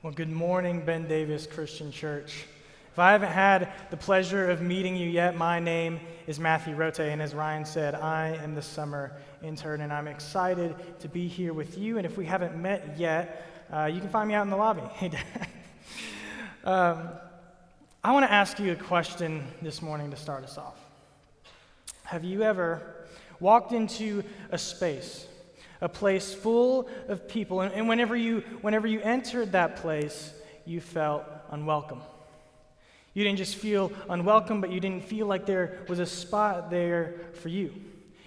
Well, good morning, Ben Davis Christian Church. If I haven't had the pleasure of meeting you yet, my name is Matthew Rote, and as Ryan said, I am the summer intern, and I'm excited to be here with you. And if we haven't met yet, you can find me out in the lobby. Hey, Dad. I want to ask you a question this morning to start us off. Have you ever walked into a space, a place full of people, and whenever you entered that place, you felt unwelcome? You didn't just feel unwelcome, but you didn't feel like there was a spot there for you.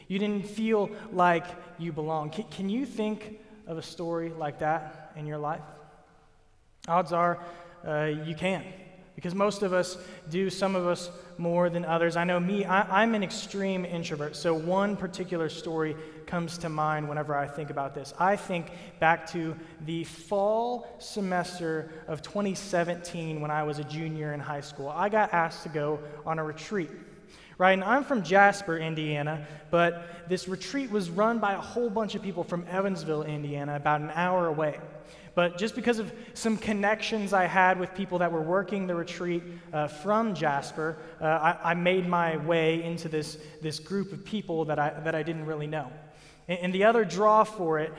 You didn't feel like you belonged. Can you think of a story like that in your life? Odds are you can, because most of us do, some of us more than others. I know me, I'm an extreme introvert, so one particular story comes to mind whenever I think about this. I think back to the fall semester of 2017 when I was a junior in high school. I got asked to go on a retreat, right? And I'm from Jasper, Indiana, but this retreat was run by a whole bunch of people from Evansville, Indiana, about an hour away. But just because of some connections I had with people that were working the retreat from Jasper, I made my way into this group of people that I didn't really know. And the other draw for it,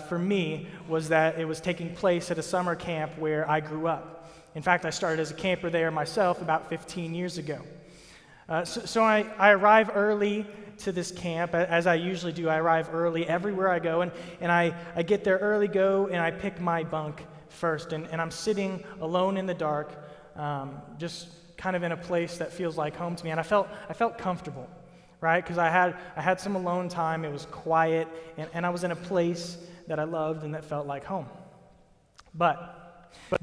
for me, was that it was taking place at a summer camp where I grew up. In fact, I started as a camper there myself about 15 years ago. So I arrive early to this camp, as I usually do. I arrive early everywhere I go, and I get there early, and I pick my bunk first, and I'm sitting alone in the dark, just kind of in a place that feels like home to me, and I felt comfortable, right? Because I had some alone time. It was quiet, and I was in a place that I loved and that felt like home. But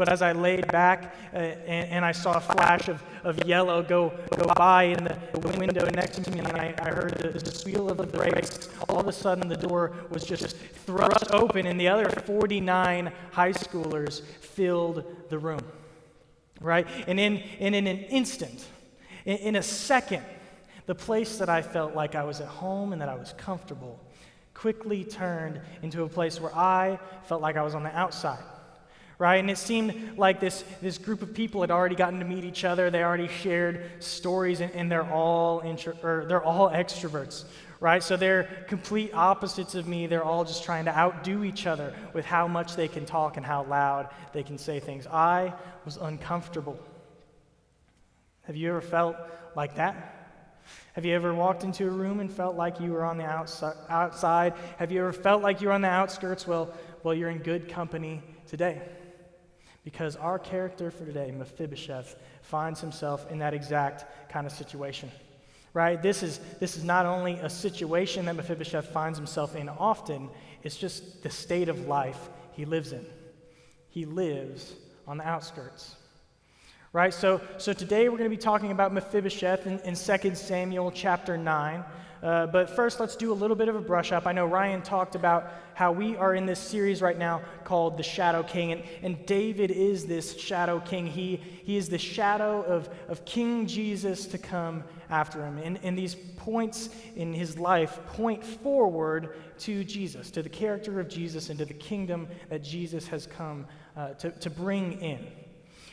as I laid back and I saw a flash of yellow go by in the window next to me, and I heard the squeal of the brakes, all of a sudden the door was just thrust open, and the other 49 high schoolers filled the room, right? And in an instant, in a second, the place that I felt like I was at home and that I was comfortable quickly turned into a place where I felt like I was on the outside. Right, and it seemed like this group of people had already gotten to meet each other. They already shared stories, and they're all extroverts, right? So they're complete opposites of me. They're all just trying to outdo each other with how much they can talk and how loud they can say things. I was uncomfortable. Have you ever felt like that? Have you ever walked into a room and felt like you were on the outside? Have you ever felt like you were on the outskirts? Well, you're in good company today. Because our character for today, Mephibosheth, finds himself in that exact kind of situation, right? This is not only a situation that Mephibosheth finds himself in often, it's just the state of life he lives in. He lives on the outskirts, right? So today we're going to be talking about Mephibosheth in 2 Samuel chapter 9. But first, let's do a little bit of a brush up. I know Ryan talked about how we are in this series right now called The Shadow King, and David is this Shadow King. He is the shadow of King Jesus to come after him. And these points in his life point forward to Jesus, to the character of Jesus, and to the kingdom that Jesus has come to bring in.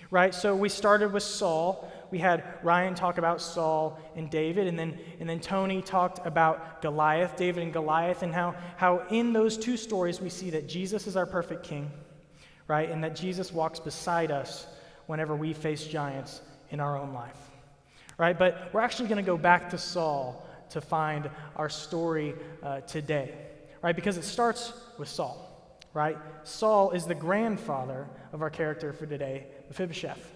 Right, so we started with Saul. We had Ryan talk about Saul and David, and then Tony talked about Goliath, David and Goliath, and how in those two stories we see that Jesus is our perfect king, right, and that Jesus walks beside us whenever we face giants in our own life, right? But we're actually going to go back to Saul to find our story today, right? Because it starts with Saul. Right? Saul is the grandfather of our character for today, Mephibosheth.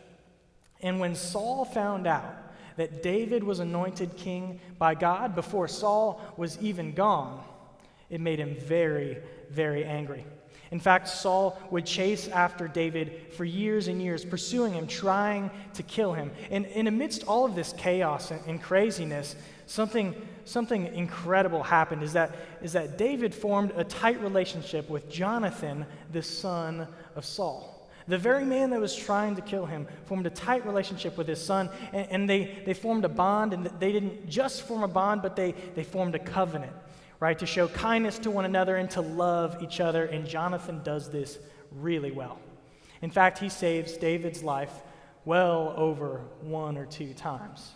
And when Saul found out that David was anointed king by God before Saul was even gone, it made him very, very angry. In fact, Saul would chase after David for years and years, pursuing him, trying to kill him. And amidst all of this chaos and craziness, something incredible happened is that David formed a tight relationship with Jonathan, the son of Saul. The very man that was trying to kill him formed a tight relationship with his son, and they formed a bond, and they didn't just form a bond, but they formed a covenant, right, to show kindness to one another and to love each other, and Jonathan does this really well. In fact, he saves David's life well over 1 or 2 times.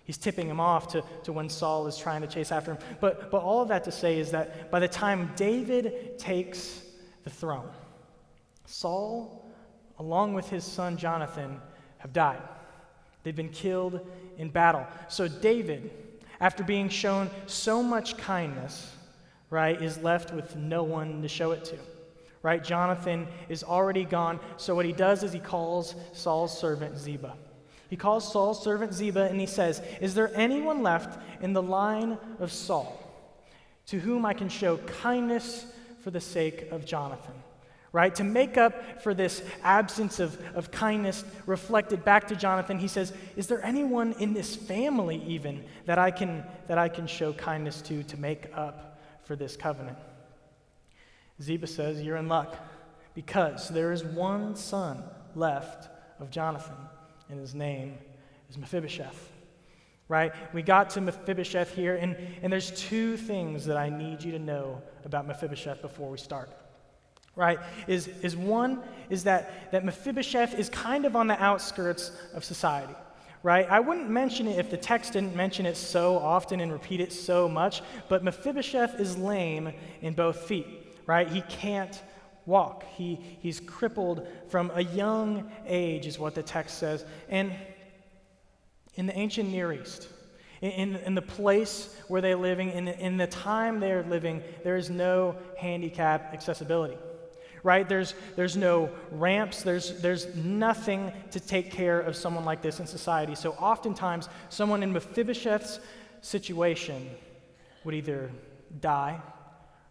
He's tipping him off to when Saul is trying to chase after him. But all of that to say is that by the time David takes the throne, Saul, along with his son Jonathan, have died. They've been killed in battle. So David, after being shown so much kindness, right, is left with no one to show it to. Right? Jonathan is already gone. So what he does is he calls Saul's servant Ziba. He calls Saul's servant Ziba and he says, "Is there anyone left in the line of Saul to whom I can show kindness for the sake of Jonathan?" Right? To make up for this absence of kindness reflected back to Jonathan, he says, "Is there anyone in this family even that I can show kindness to make up for this covenant?" Ziba says, "You're in luck, because there is one son left of Jonathan, and his name is Mephibosheth." Right? We got to Mephibosheth here, and there's 2 things that I need you to know about Mephibosheth before we start. Right? One is that Mephibosheth is kind of on the outskirts of society. Right? I wouldn't mention it if the text didn't mention it so often and repeat it so much, but Mephibosheth is lame in both feet. Right? He can't walk. He's crippled from a young age, is what the text says. And in the ancient Near East, in the place where they're living, in the time they're living, there is no handicap accessibility. Right? There's no ramps. There's nothing to take care of someone like this in society. So oftentimes, someone in Mephibosheth's situation would either die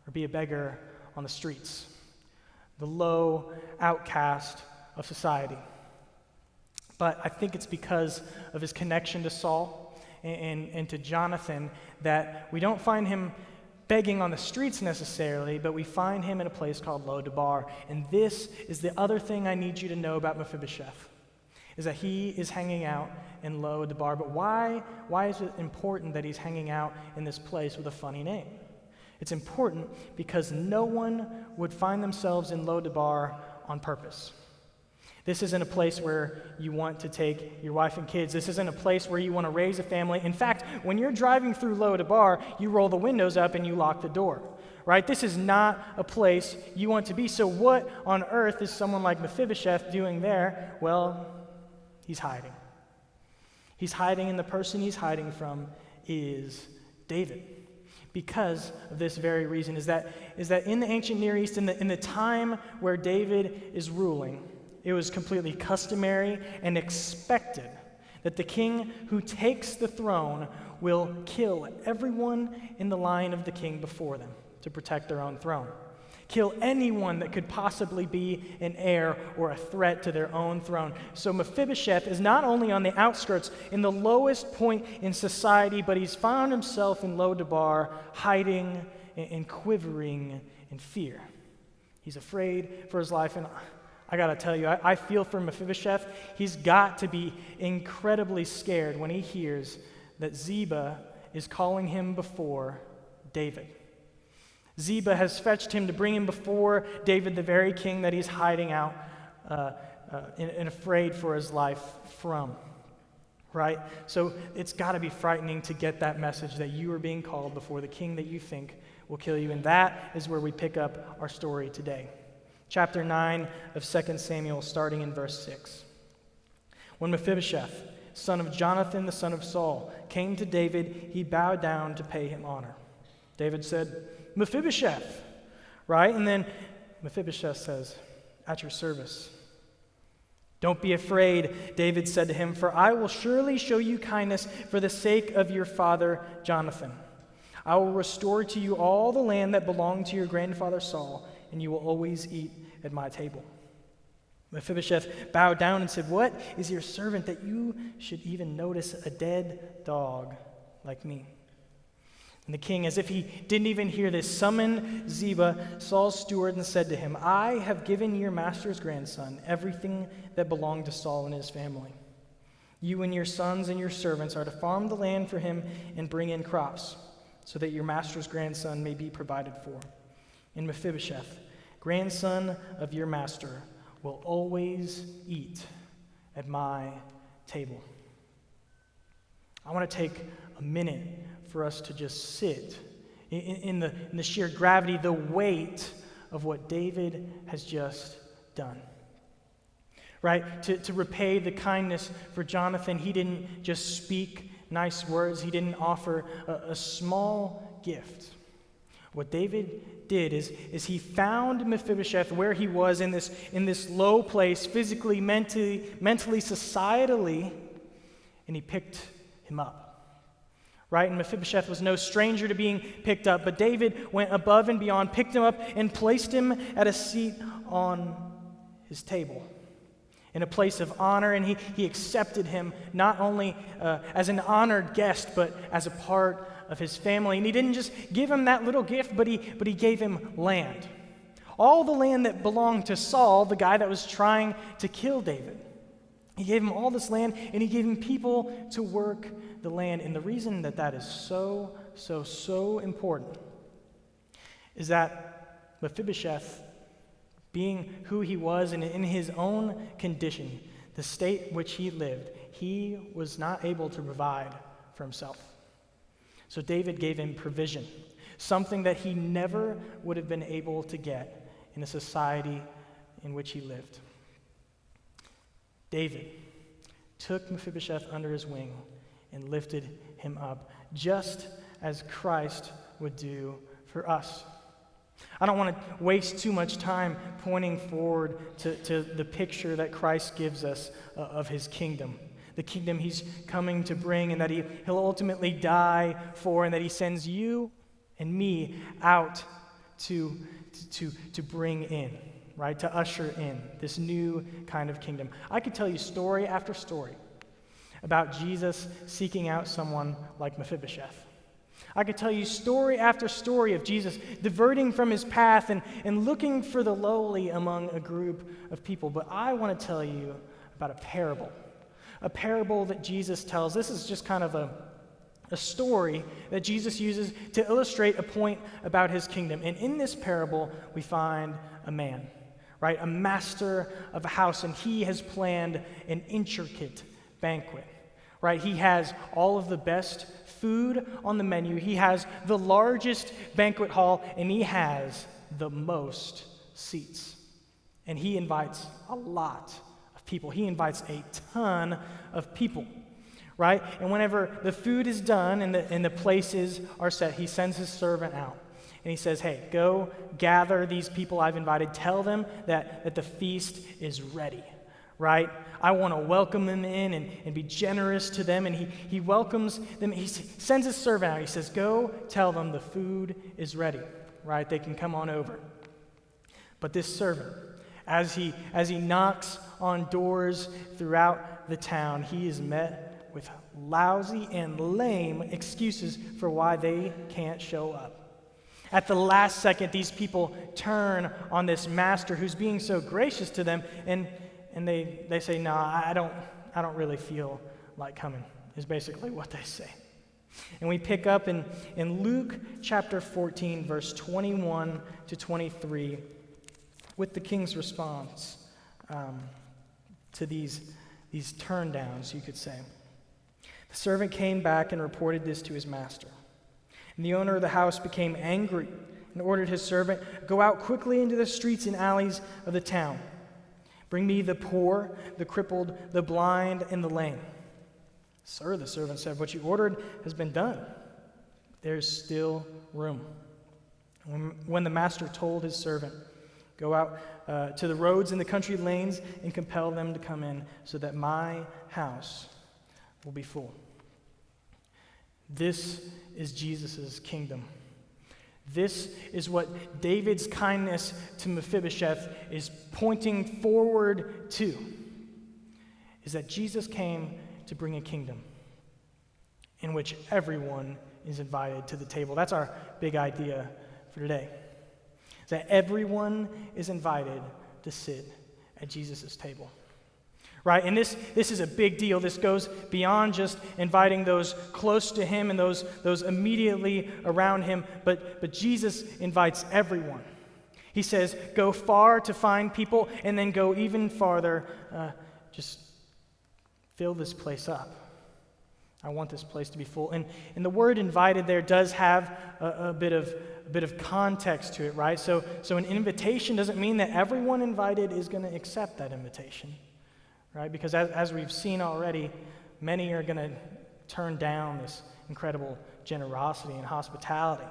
or be a beggar on the streets, the low outcast of society. But I think it's because of his connection to Saul and to Jonathan that we don't find him begging on the streets necessarily, but we find him in a place called Lo-Debar. And this is the other thing I need you to know about Mephibosheth, is that he is hanging out in Lo-Debar. But why is it important that he's hanging out in this place with a funny name? It's important because no one would find themselves in Lo-Debar on purpose. This isn't a place where you want to take your wife and kids. This isn't a place where you want to raise a family. In fact, when you're driving through Lo-Debar, you roll the windows up and you lock the door. Right? This is not a place you want to be. So what on earth is someone like Mephibosheth doing there? Well, he's hiding. He's hiding, and the person he's hiding from is David. Because of this very reason, is that in the ancient Near East, in the time where David is ruling, it was completely customary and expected that the king who takes the throne will kill everyone in the line of the king before them to protect their own throne. Kill anyone that could possibly be an heir or a threat to their own throne. So Mephibosheth is not only on the outskirts, in the lowest point in society, but he's found himself in Lo-Debar, hiding and quivering in fear. He's afraid for his life, and I got to tell you, I feel for Mephibosheth. He's got to be incredibly scared when he hears that Ziba is calling him before David. Ziba has fetched him to bring him before David, the very king that he's hiding out and afraid for his life from. Right? So it's got to be frightening to get that message that you are being called before the king that you think will kill you. And that is where we pick up our story today. Chapter 9 of 2 Samuel, starting in verse 6. When Mephibosheth, son of Jonathan, the son of Saul, came to David, he bowed down to pay him honor. David said, "Mephibosheth," right? And then Mephibosheth says, "At your service." "Don't be afraid," David said to him, "for I will surely show you kindness for the sake of your father Jonathan. I will restore to you all the land that belonged to your grandfather Saul, and you will always eat at my table." Mephibosheth bowed down and said, "What is your servant that you should even notice a dead dog like me?" And the king, as if he didn't even hear this, summoned Ziba, Saul's steward, and said to him, "I have given your master's grandson everything that belonged to Saul and his family. You and your sons and your servants are to farm the land for him and bring in crops, so that your master's grandson may be provided for. And Mephibosheth, grandson of your master, will always eat at my table. I want to take a minute for us to just sit in the sheer gravity, the weight of what David has just done. Right? To repay the kindness for Jonathan, he didn't just speak nice words. He didn't offer a small gift. What David did is he found Mephibosheth where he was in this low place, physically, mentally, societally, and he picked him up. Right? And Mephibosheth was no stranger to being picked up, but David went above and beyond, picked him up, and placed him at a seat on his table, in a place of honor, and he accepted him not only as an honored guest, but as a part of his family. And he didn't just give him that little gift, but he gave him land. All the land that belonged to Saul, the guy that was trying to kill David. He gave him all this land, and he gave him people to work the land. And the reason that is so important is that Mephibosheth, being who he was and in his own condition, the state which he lived, he was not able to provide for himself. So David gave him provision, something that he never would have been able to get in the society in which he lived. David took Mephibosheth under his wing and lifted him up, just as Christ would do for us. I don't want to waste too much time pointing forward to the picture that Christ gives us of his kingdom, the kingdom he's coming to bring, and that he'll ultimately die for, and that he sends you and me out to bring in, right, to usher in this new kind of kingdom. I could tell you story after story about Jesus seeking out someone like Mephibosheth. I could tell you story after story of Jesus diverting from his path and looking for the lowly among a group of people. But I want to tell you about a parable that Jesus tells. This is just kind of a story that Jesus uses to illustrate a point about his kingdom. And in this parable, we find a man, right? A master of a house, and he has planned an intricate banquet, right? He has all of the best food on the menu. He has the largest banquet hall, and he has the most seats. And he invites a lot of people. He invites a ton of people, right? And whenever the food is done and the places are set, he sends his servant out. And he says, hey, go gather these people I've invited. Tell them that the feast is ready, right? I want to welcome them in and be generous to them. And he welcomes them. He sends his servant out. He says, go tell them the food is ready, right? They can come on over. But this servant, as he knocks on doors throughout the town, he is met with lousy and lame excuses for why they can't show up. At the last second, these people turn on this master who's being so gracious to them, and they say, no, I don't really feel like coming, is basically what they say. And we pick up in Luke chapter 14, verse 21 to 23, with the king's response to these turn downs, you could say. The servant came back and reported this to his master. And the owner of the house became angry and ordered his servant, go out quickly into the streets and alleys of the town. Bring me the poor, the crippled, the blind, and the lame. Sir, the servant said, what you ordered has been done. There's still room. When the master told his servant, go out to the roads and the country lanes and compel them to come in so that my house will be full. This is Jesus' kingdom. This is what David's kindness to Mephibosheth is pointing forward to, is that Jesus came to bring a kingdom in which everyone is invited to the table. That's our big idea for today, is that everyone is invited to sit at Jesus' table. Right? And this is a big deal. This goes beyond just inviting those close to him and those immediately around him, but Jesus invites everyone. He says, go far to find people, and then go even farther. Just fill this place up. I want this place to be full. And the word invited there does have a bit of context to it, right? So an invitation doesn't mean that everyone invited is going to accept that invitation, right? Because as we've seen already, many are going to turn down this incredible generosity and hospitality.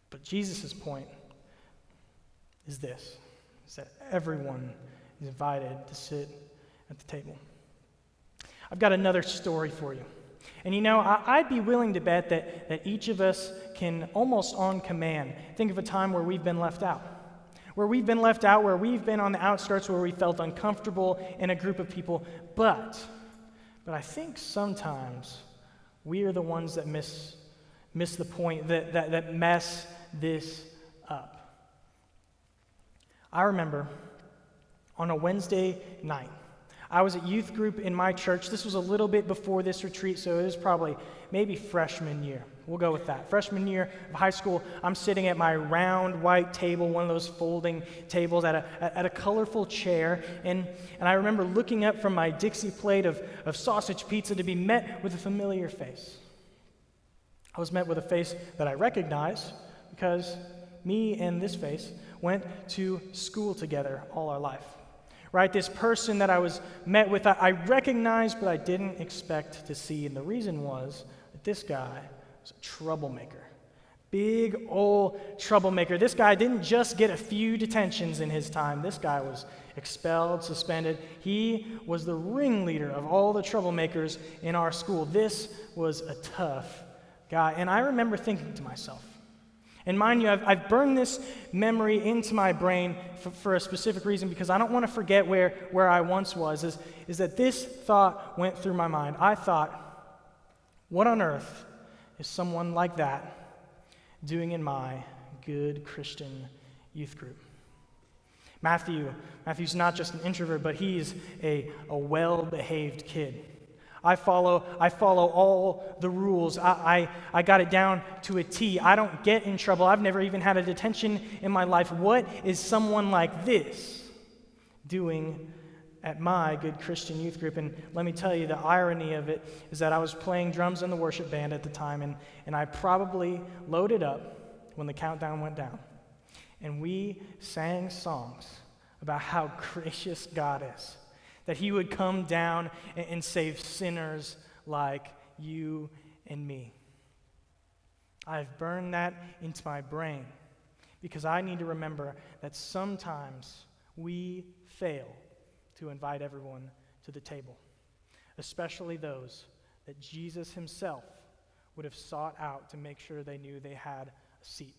But Jesus' point is this, is that everyone is invited to sit at the table. I've got another story for you. And I'd be willing to bet that each of us can, almost on command, think of a time where we've been left out. Where we've been left out, where we've been on the outskirts, where we felt uncomfortable in a group of people. But I think sometimes we are the ones that miss the point, that mess this up. I remember on a Wednesday night, I was at youth group in my church. This was a little bit before this retreat, so it was probably maybe freshman year. We'll go with that. Freshman year of high school, I'm sitting at my round white table, one of those folding tables, at a colorful chair, and I remember looking up from my Dixie plate of sausage pizza to be met with a familiar face. I was met with a face that I recognized because me and this face went to school together all our life. Right, this person that I was met with, I recognized, but I didn't expect to see. And the reason was that this guy was a troublemaker. Big old troublemaker. This guy didn't just get a few detentions in his time. This guy was expelled, suspended. He was the ringleader of all the troublemakers in our school. This was a tough guy. And I remember thinking to myself, and mind you, I've burned this memory into my brain for a specific reason, because I don't want to forget where I once was, is that this thought went through my mind. I thought, what on earth is someone like that doing in my good Christian youth group? Matthew's not just an introvert, but he's a well-behaved kid. I follow all the rules. I got it down to a T. I don't get in trouble. I've never even had a detention in my life. What is someone like this doing at my good Christian youth group? And let me tell you, the irony of it is that I was playing drums in the worship band at the time, and I probably loaded up when the countdown went down. And we sang songs about how gracious God is, that he would come down and save sinners like you and me. I've burned that into my brain because I need to remember that sometimes we fail to invite everyone to the table, especially those that Jesus himself would have sought out to make sure they knew they had a seat.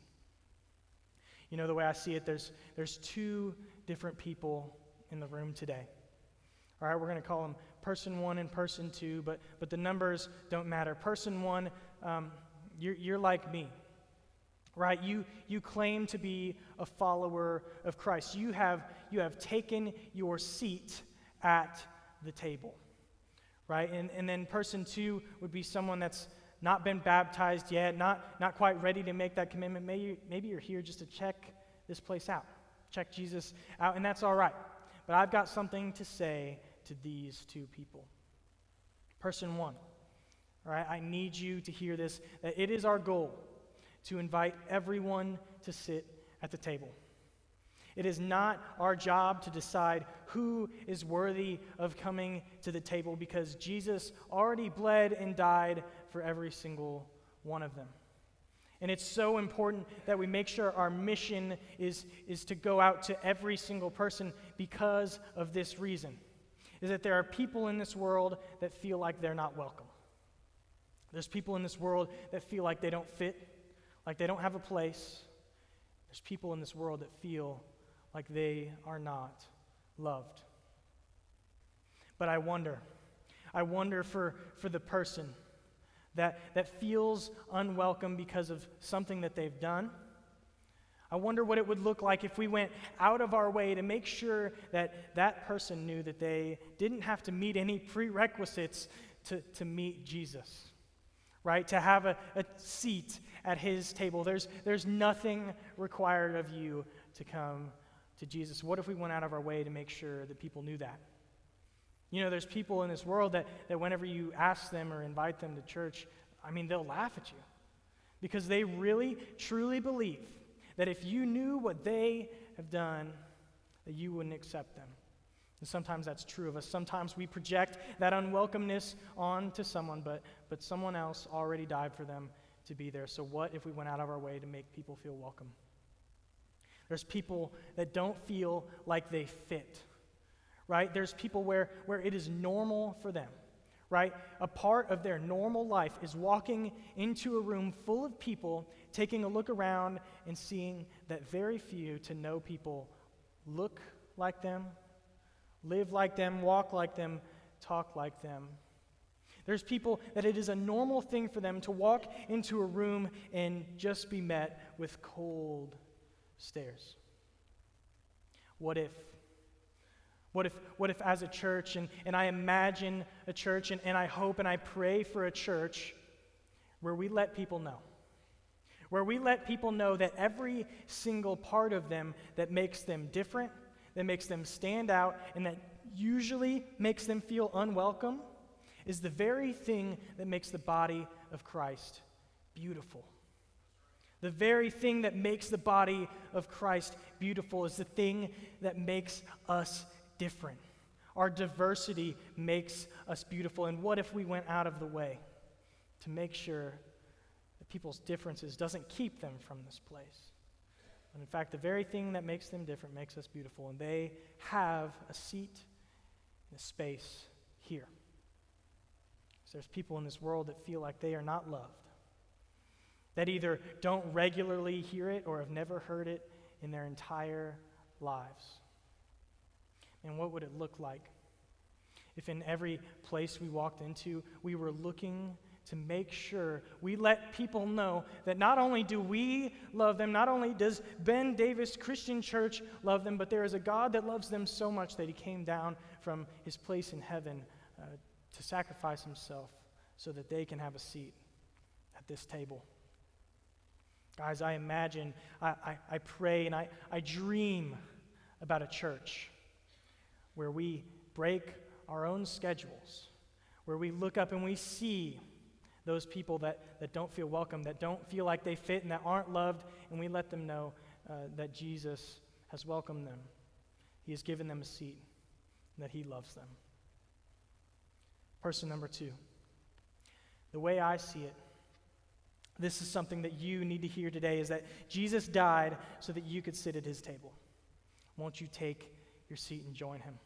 The way I see it, there's two different people in the room today. All right, we're going to call them person one and person two, but the numbers don't matter. Person one, you're like me, right? You claim to be a follower of Christ. You have taken your seat at the table, right? And then person two would be someone that's not been baptized yet, not quite ready to make that commitment. Maybe you're here just to check this place out, check Jesus out, and that's all right. But I've got something to say to these two people. Person one, all right, I need you to hear this, that it is our goal to invite everyone to sit at the table. It is not our job to decide who is worthy of coming to the table, because Jesus already bled and died for every single one of them. And it's so important that we make sure our mission is to go out to every single person because of this reason, is that there are people in this world that feel like they're not welcome. There's people in this world that feel like they don't fit, like they don't have a place. There's people in this world that feel like they are not loved. But I wonder for the person that feels unwelcome because of something that they've done. I wonder what it would look like if we went out of our way to make sure that person knew that they didn't have to meet any prerequisites to meet Jesus, right? To have a seat at his table. There's nothing required of you to come to Jesus? What if we went out of our way to make sure that people knew that? There's people in this world that whenever you ask them or invite them to church, they'll laugh at you because they really, truly believe that if you knew what they have done, that you wouldn't accept them. And sometimes that's true of us. Sometimes we project that unwelcomeness onto someone, but someone else already died for them to be there. So what if we went out of our way to make people feel welcome? There's people that don't feel like they fit, right? There's people where it is normal for them, right? A part of their normal life is walking into a room full of people, taking a look around and seeing that very few to no people look like them, live like them, walk like them, talk like them. There's people that it is a normal thing for them to walk into a room and just be met with cold stares. What if as a church, and I imagine a church, and I hope and I pray for a church where we let people know. Where we let people know that every single part of them that makes them different, that makes them stand out, and that usually makes them feel unwelcome is the very thing that makes the body of Christ beautiful. The very thing that makes the body of Christ beautiful is the thing that makes us different. Our diversity makes us beautiful. And what if we went out of the way to make sure that people's differences doesn't keep them from this place? And in fact, the very thing that makes them different makes us beautiful. And they have a seat and a space here. So there's people in this world that feel like they are not loved, that either don't regularly hear it or have never heard it in their entire lives. And what would it look like if in every place we walked into, we were looking to make sure we let people know that not only do we love them, not only does Ben Davis Christian Church love them, but there is a God that loves them so much that he came down from his place in heaven to sacrifice himself so that they can have a seat at this table. Guys, I imagine, I pray, and I dream about a church where we break our own schedules, where we look up and we see those people that don't feel welcome, that don't feel like they fit and that aren't loved, and we let them know that Jesus has welcomed them. He has given them a seat, and that he loves them. Person number 2. The way I see it, this is something that you need to hear today, is that Jesus died so that you could sit at his table. Won't you take your seat and join him?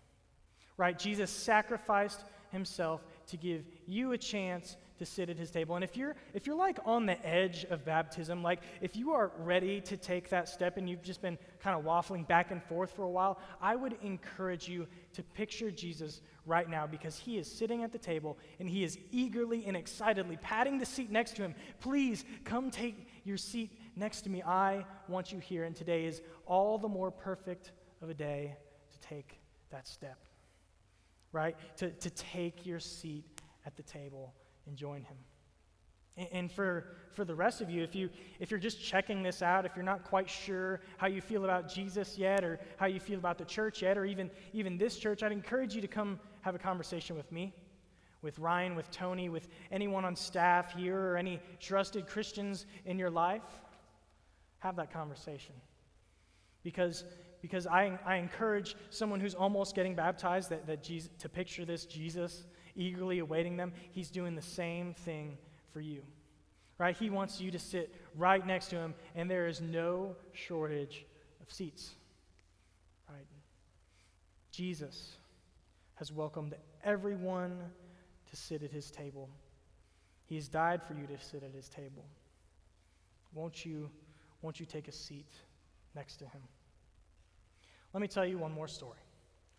Right? Jesus sacrificed himself to give you a chance to sit at his table. And if you're like on the edge of baptism, like if you are ready to take that step and you've just been kind of waffling back and forth for a while, I would encourage you to picture Jesus right now, because he is sitting at the table and he is eagerly and excitedly patting the seat next to him. Please come take your seat next to me. I want you here. And today is all the more perfect of a day to take that step, right? To take your seat at the table and join him. And for the rest of you, if you're just checking this out, if you're not quite sure how you feel about Jesus yet, or how you feel about the church yet, or even this church, I'd encourage you to come have a conversation with me, with Ryan, with Tony, with anyone on staff here, or any trusted Christians in your life. Have that conversation. Because I encourage someone who's almost getting baptized that Jesus, to picture this Jesus eagerly awaiting them. He's doing the same thing for you, right? He wants you to sit right next to him, and there is no shortage of seats, right? Jesus has welcomed everyone to sit at his table. He has died for you to sit at his table. Won't you take a seat next to him? Let me tell you one more story.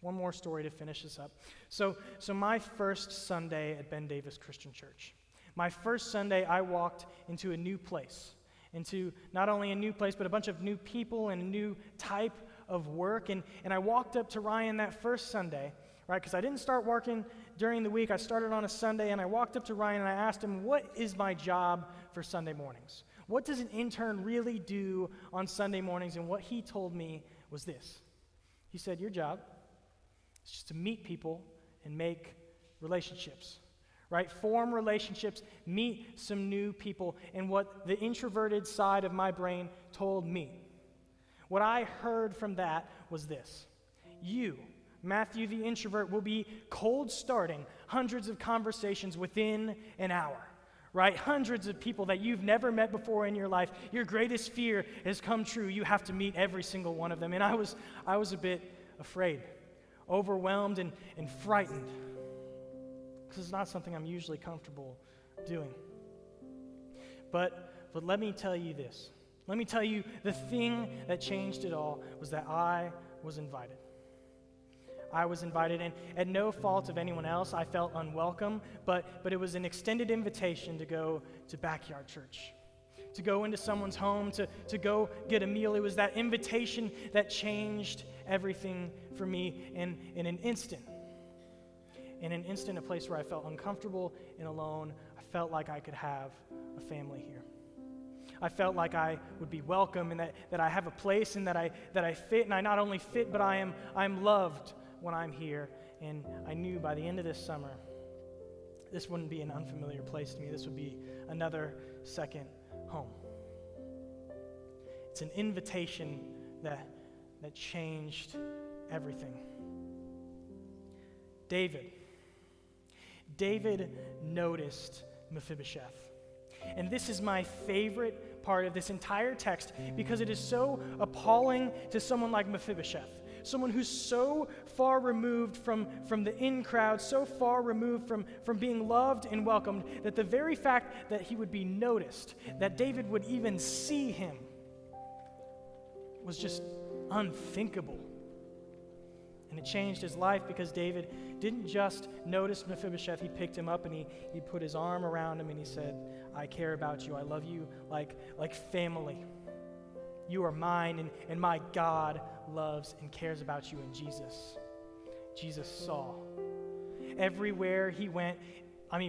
One more story to finish this up. So my first Sunday at Ben Davis Christian Church, my first Sunday I walked into a new place, into not only a new place, but a bunch of new people and a new type of work. And I walked up to Ryan that first Sunday, right, because I didn't start working during the week. I started on a Sunday, and I walked up to Ryan and I asked him, what is my job for Sunday mornings? What does an intern really do on Sunday mornings? And what he told me was this. He said, your job is just to meet people and make relationships, right? Form relationships, meet some new people. And what the introverted side of my brain told me, what I heard from that was this. You, Matthew the introvert, will be cold starting hundreds of conversations within an hour, right? Hundreds of people that you've never met before in your life. Your greatest fear has come true. You have to meet every single one of them. And I was a bit afraid, overwhelmed and frightened, because it's not something I'm usually comfortable doing. But let me tell you this. Let me tell you, the thing that changed it all was that I was invited. I was invited, and at no fault of anyone else, I felt unwelcome, but it was an extended invitation to go to backyard church, to go into someone's home, to go get a meal. It was that invitation that changed everything for me in an instant. In an instant, a place where I felt uncomfortable and alone. I felt like I could have a family here. I felt like I would be welcome, and that I have a place, and that I fit, and I not only fit, but I'm loved when I'm here. And I knew by the end of this summer, this wouldn't be an unfamiliar place to me. This would be another second home. It's an invitation that changed everything. David noticed Mephibosheth. And this is my favorite part of this entire text, because it is so appalling to someone like Mephibosheth, someone who's so far removed from the in crowd, so far removed from being loved and welcomed, that the very fact that he would be noticed, that David would even see him, was just unthinkable. And it changed his life, because David didn't just notice Mephibosheth. He picked him up and he put his arm around him and he said, I care about you. I love you like family. You are mine, and my God loves and cares about you. And Jesus saw. Everywhere he went,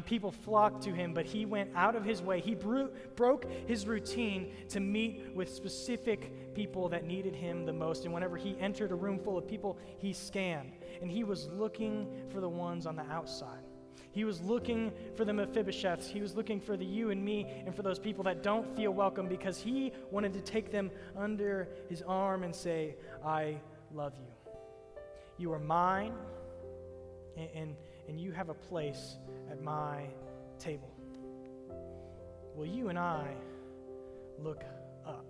people flocked to him, but he went out of his way. He broke his routine to meet with specific people that needed him the most. And whenever he entered a room full of people, he scanned. And he was looking for the ones on the outside. He was looking for the Mephibosheths. He was looking for the you and me, and for those people that don't feel welcome, because he wanted to take them under his arm and say, I love you. You are mine, and you have a place at my table. Well, you and I look up.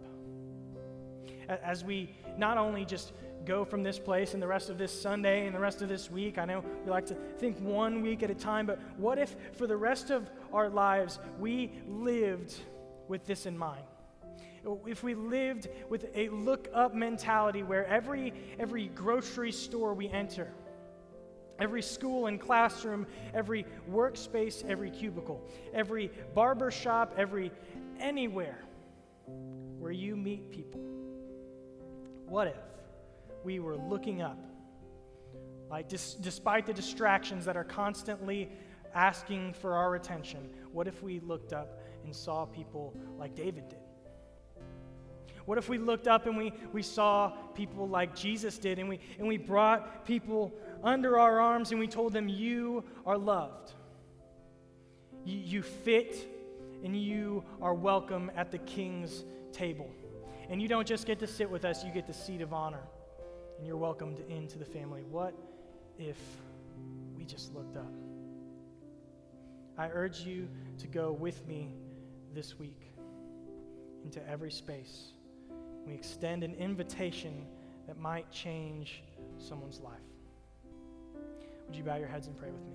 As we not only just go from this place and the rest of this Sunday and the rest of this week, I know we like to think 1 week at a time, but what if for the rest of our lives we lived with this in mind? If we lived with a look-up mentality, where every grocery store we enter, every school and classroom, every workspace, every cubicle, every barber shop, anywhere where you meet people, what if we were looking up? Like, despite the distractions that are constantly asking for our attention, what if we looked up and saw people like David did? What if we looked up and we saw people like Jesus did, and we brought people under our arms and we told them, you are loved. You fit, and you are welcome at the King's table. And you don't just get to sit with us, you get the seat of honor, and you're welcomed into the family. What if we just looked up? I urge you to go with me this week into every space. We extend an invitation that might change someone's life. Would you bow your heads and pray with me?